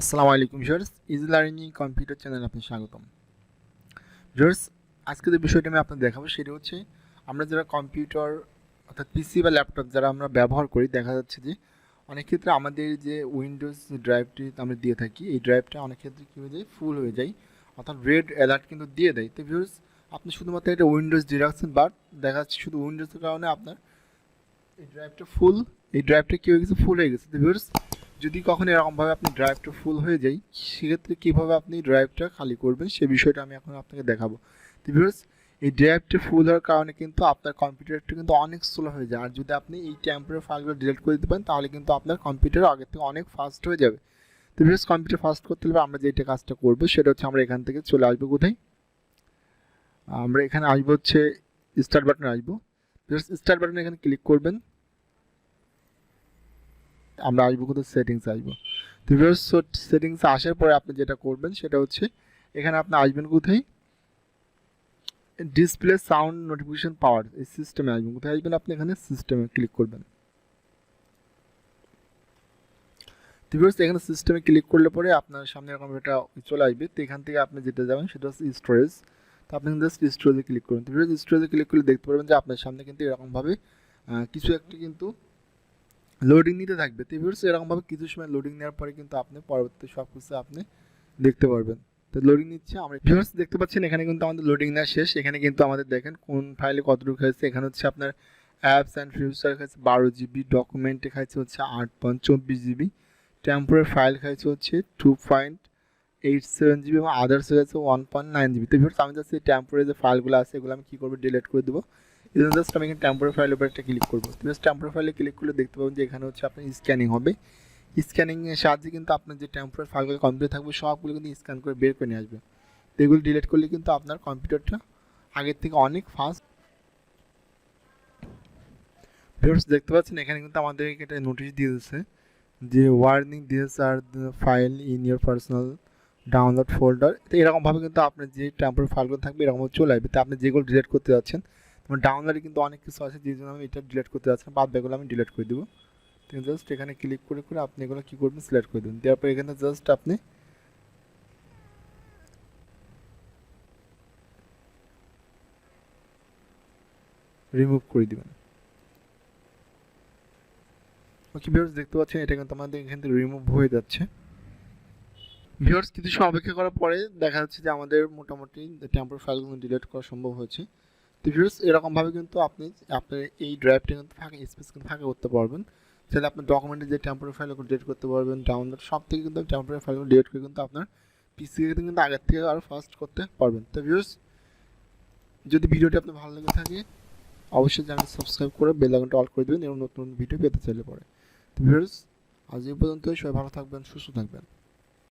আসসালামু আলাইকুম viewers, easy learning computer চ্যানেলে আপনাকে স্বাগতম। ভিউয়ার্স, আজকে যে বিষয়টা আমি আপনাদের দেখাবো সেটা হচ্ছে আমরা যারা কম্পিউটার অর্থাৎ পিসি বা ল্যাপটপ যারা আমরা ব্যবহার করি, দেখা যাচ্ছে যে অনেক ক্ষেত্রে আমাদের যে উইন্ডোজ ড্রাইভটি আমরা দিয়ে থাকি, এই ড্রাইভটা অনেক ক্ষেত্রে কী হয়ে যায়, ফুল হয়ে যায়, অর্থাৎ রেড অ্যালার্ট কিন্তু দিয়ে দেয়। তো ভিউয়ার্স, আপনি শুধুমাত্র এটা উইন্ডোজ দিয়ে রাখছেন, বাট দেখা যাচ্ছে শুধু উইন্ডোজের কারণে আপনার এই ড্রাইভটা কী হয়ে গেছে, ফুল হয়ে গেছে। তো ভিউয়ার্স, যদি কখনো এরকমভাবে আপনি ড্রাইভটা ফুল হয়ে যায়, সেক্ষেত্রে কীভাবে আপনি ড্রাইভটা খালি করবেন সে বিষয়টা আমি এখন আপনাকে দেখাবো। তো ভিউয়ার্স, এই ড্রাইভটা ফুল হওয়ার কারণে কিন্তু আপনার কম্পিউটারটা কিন্তু অনেক স্লো হয়ে যায়। আর যদি আপনি এই টেম্পোরারি ফাইলগুলো ডিলিট করে দিতে পারেন, তাহলে কিন্তু আপনার কম্পিউটার আগের থেকে অনেক ফাস্ট হয়ে যাবে। তো ভিউয়ার্স, কম্পিউটার ফাস্ট করতে হলে আমরা যেটা কাজটা করবো সেটা হচ্ছে আমরা এখান থেকে চলে আসবো কোথায়, আমরা এখানে আসবো হচ্ছে স্টার্ট বাটনে আসবো। ভিউয়ার্স, স্টার্ট বাটনে এখানে ক্লিক করবেন, আমরা আসবো কোথায়, সেটিংস আসবো। তো ভিউয়ার্স, সেটিংস আসার পরে আপনি যেটা করবেন সেটা হচ্ছে এখানে আপনি আসবেন কোথায়, ডিসপ্লে সাউন্ড নোটিফিকেশন পাওয়ার, এই সিস্টেমে আসবেন। কোথায় আসবেন আপনি, এখানে সিস্টেমে ক্লিক করবেন। তো ভিউয়ার্স, এখানে সিস্টেমে ক্লিক করলে পরে আপনার সামনে এরকম একটা চলে আসবে। তো এখান থেকে আপনি যেটা যাবেন সেটা হচ্ছে স্টোরেজ। তো আপনি জাস্ট স্টোরেজে ক্লিক করুন। তো ভিউয়ার্স, স্টোরেজে ক্লিক করলে দেখতে পারবেন যে আপনার সামনে কিন্তু এরকমভাবে কিছু একটা কিন্তু লোডিং নিতে থাকবে। তো ভিউয়ার্স, এরকমভাবে কিছু সময় লোডিং নেওয়ার পরে কিন্তু আপনি পরবর্তী সব কিছু আপনি দেখতে পারবেন। তো লোডিং নিচ্ছে, আমরা ভিউয়ার্স দেখতে পাচ্ছেন এখানে কিন্তু আমাদের লোডিং নেওয়া শেষ। এখানে কিন্তু আমাদের দেখেন কোন ফাইলে কতটুকু হয়েছে। এখানে হচ্ছে আপনার অ্যাপস অ্যান্ড ফিউচার খাইছে 12 GB, ডকুমেন্টে খাইছে হচ্ছে 8.24 GB, টেম্পোরারি ফাইল খাইছে হচ্ছে 2.87 GB এবং আদার্স হয়েছে 1.9 GB। তো ভিউয়ার্স, আমি জাস্ট এই টেম্পোরারি যে ফাইলগুলো আছে এগুলো আমি কী করবো, ডিলিট করে দেবো। এই জন্য জাস্ট আমি এখানে টেম্পোরারি ফাইলের উপর একটা ক্লিক করবো। জাস্ট টেম্পোরারি ফাইলে ক্লিক করলে দেখতে পাবেন যে এখানে হচ্ছে আপনার স্ক্যানিং হবে। স্ক্যানিংয়ের সাহায্যে কিন্তু আপনার যে টেম্পোরারি ফাইলগুলো কম্পিউটার থাকবে সবগুলো কিন্তু স্ক্যান করে বের করে নিয়ে আসবে। তো এগুলো ডিলিট করলে কিন্তু আপনার কম্পিউটারটা আগের থেকে অনেক ফাস্ট। ভিউয়ার্স দেখতে পাচ্ছেন এখানে কিন্তু আমাদের একটা নোটিশ দিয়ে দিচ্ছে যে warning this are file in your personal download folder. তো এরকমভাবে কিন্তু আপনার যে টেম্পোরারি ফাইলগুলো থাকবে এরকমভাবে চলে আসবে। তো আপনি যেগুলো ডিলিট করতে যাচ্ছেন, তোমার ডাউনলোডে কিন্তু অনেক কিছু আছে, যে জন্য আমি এটা ডিলিট করতে যাচ্ছি, বাদ বাকিগুলো আমি ডিলিট করে দেবো। তো জাস্ট এখানে ক্লিক করে করে আপনি এগুলো কী করবেন, সিলেক্ট করে দেবেন। তারপর এখানে জাস্ট আপনি রিমুভ করে দেবেন। ওকে ভিউয়ার্স, দেখতে পাচ্ছেন এটা কিন্তু আমাদের এখান থেকে রিমুভ হয়ে যাচ্ছে। ভিউয়ার্স, কিছু সময় অপেক্ষা করার পরে দেখা যাচ্ছে যে আমাদের মোটামুটি টেম্পোরারি ফাইলগুলো ডিলিট করা সম্ভব হয়েছে। তো ভিউয়ার্স, এরকমভাবে কিন্তু আপনি আপনার এই ড্রাইভটা কিন্তু ফাঁকা স্পেস কিন্তু ফাঁকা করতে পারবেন। তাহলে আপনার ডকুমেন্টের যে টেম্পোরারি ফাইলগুলো ডিলিট করতে পারবেন, ডাউনলোড সব থেকে কিন্তু টেম্পোরারি ফাইলগুলো ডিলিট করে কিন্তু আপনার পিসি কিন্তু আগের থেকে আরও ফাস্ট করতে পারবেন। তো ভিউয়ার্স, যদি ভিডিওটি আপনার ভালো লেগে থাকে অবশ্যই চ্যানেল সাবস্ক্রাইব করে বেল আইকনটা অল করে দেবেন এবং নতুন ভিডিও পেতে চাইলে পরে। তো ভিউয়ার্স, আজ এই পর্যন্তই। সবাই ভালো থাকবেন, সুস্থ থাকবেন।